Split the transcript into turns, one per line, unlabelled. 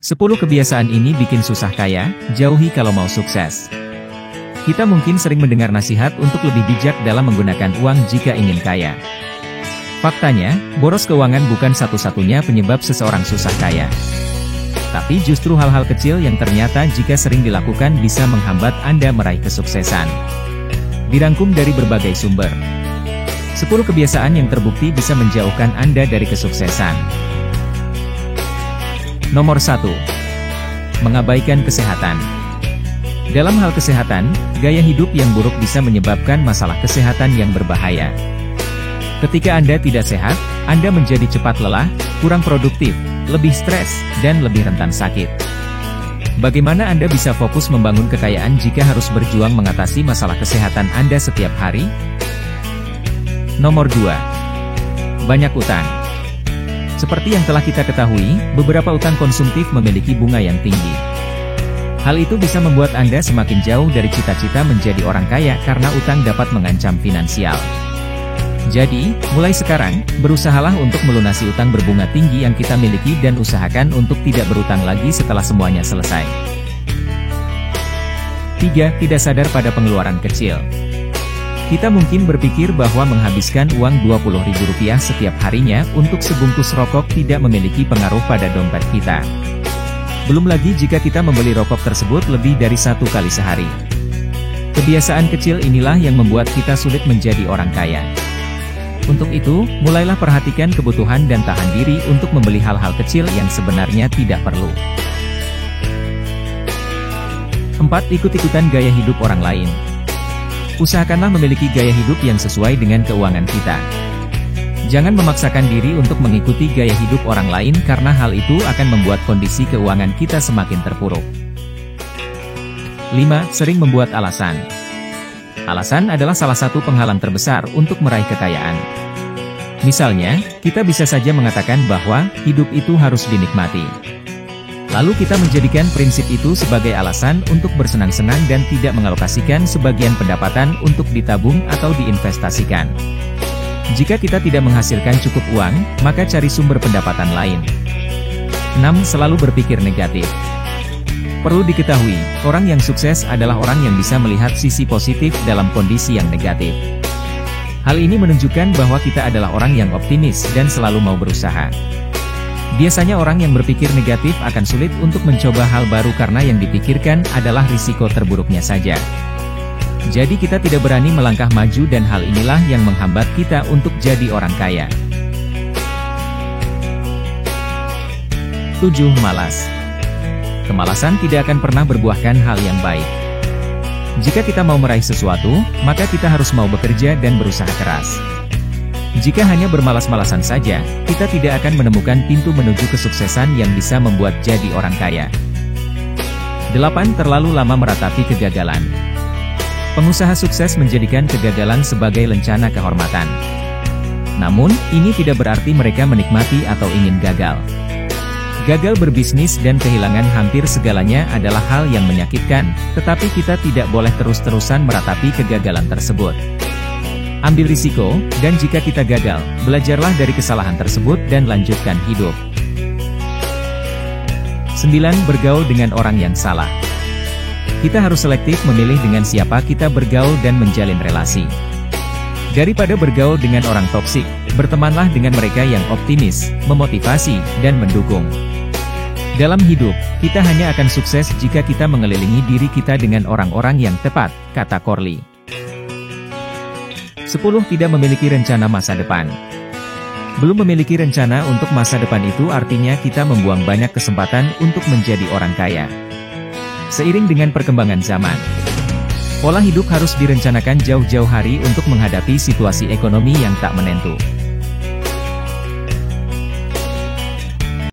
10 kebiasaan ini bikin susah kaya, jauhi kalau mau sukses. Kita mungkin sering mendengar nasihat untuk lebih bijak dalam menggunakan uang jika ingin kaya. Faktanya, boros keuangan bukan satu-satunya penyebab seseorang susah kaya. Tapi justru hal-hal kecil yang ternyata jika sering dilakukan bisa menghambat Anda meraih kesuksesan. Dirangkum dari berbagai sumber. 10 kebiasaan yang terbukti bisa menjauhkan Anda dari kesuksesan. Nomor 1. Mengabaikan kesehatan. Dalam hal kesehatan, gaya hidup yang buruk bisa menyebabkan masalah kesehatan yang berbahaya. Ketika Anda tidak sehat, Anda menjadi cepat lelah, kurang produktif, lebih stres, dan lebih rentan sakit. Bagaimana Anda bisa fokus membangun kekayaan jika harus berjuang mengatasi masalah kesehatan Anda setiap hari? Nomor 2. Banyak utang. Seperti yang telah kita ketahui, beberapa utang konsumtif memiliki bunga yang tinggi. Hal itu bisa membuat Anda semakin jauh dari cita-cita menjadi orang kaya karena utang dapat mengancam finansial. Jadi, mulai sekarang, berusahalah untuk melunasi utang berbunga tinggi yang kita miliki dan usahakan untuk tidak berutang lagi setelah semuanya selesai. 3. Tidak sadar pada pengeluaran kecil. Kita mungkin berpikir bahwa menghabiskan uang Rp20.000 setiap harinya untuk sebungkus rokok tidak memiliki pengaruh pada dompet kita. Belum lagi jika kita membeli rokok tersebut lebih dari 1 kali sehari. Kebiasaan kecil inilah yang membuat kita sulit menjadi orang kaya. Untuk itu, mulailah perhatikan kebutuhan dan tahan diri untuk membeli hal-hal kecil yang sebenarnya tidak perlu. 4. Ikut-ikutan gaya hidup orang lain. Usahakanlah memiliki gaya hidup yang sesuai dengan keuangan kita. Jangan memaksakan diri untuk mengikuti gaya hidup orang lain karena hal itu akan membuat kondisi keuangan kita semakin terpuruk. 5. Sering membuat alasan. Alasan adalah salah satu penghalang terbesar untuk meraih kekayaan. Misalnya, kita bisa saja mengatakan bahwa hidup itu harus dinikmati. Lalu kita menjadikan prinsip itu sebagai alasan untuk bersenang-senang dan tidak mengalokasikan sebagian pendapatan untuk ditabung atau diinvestasikan. Jika kita tidak menghasilkan cukup uang, maka cari sumber pendapatan lain. 6. Selalu berpikir negatif. Perlu diketahui, orang yang sukses adalah orang yang bisa melihat sisi positif dalam kondisi yang negatif. Hal ini menunjukkan bahwa kita adalah orang yang optimis dan selalu mau berusaha. Biasanya orang yang berpikir negatif akan sulit untuk mencoba hal baru karena yang dipikirkan adalah risiko terburuknya saja. Jadi kita tidak berani melangkah maju dan hal inilah yang menghambat kita untuk jadi orang kaya. 7. Malas. Kemalasan tidak akan pernah berbuahkan hal yang baik. Jika kita mau meraih sesuatu, maka kita harus mau bekerja dan berusaha keras. Jika hanya bermalas-malasan saja, kita tidak akan menemukan pintu menuju kesuksesan yang bisa membuat jadi orang kaya. 8. Terlalu lama meratapi kegagalan. Pengusaha sukses menjadikan kegagalan sebagai lencana kehormatan. Namun, ini tidak berarti mereka menikmati atau ingin gagal. Gagal berbisnis dan kehilangan hampir segalanya adalah hal yang menyakitkan, tetapi kita tidak boleh terus-terusan meratapi kegagalan tersebut. Ambil risiko, dan jika kita gagal, belajarlah dari kesalahan tersebut dan lanjutkan hidup. 9. Bergaul dengan orang yang salah. Kita harus selektif memilih dengan siapa kita bergaul dan menjalin relasi. Daripada bergaul dengan orang toksik, bertemanlah dengan mereka yang optimis, memotivasi, dan mendukung. Dalam hidup, kita hanya akan sukses jika kita mengelilingi diri kita dengan orang-orang yang tepat, kata Corley. 10. Tidak memiliki rencana masa depan. Belum memiliki rencana untuk masa depan itu artinya kita membuang banyak kesempatan untuk menjadi orang kaya. Seiring dengan perkembangan zaman, pola hidup harus direncanakan jauh-jauh hari untuk menghadapi situasi ekonomi yang tak menentu.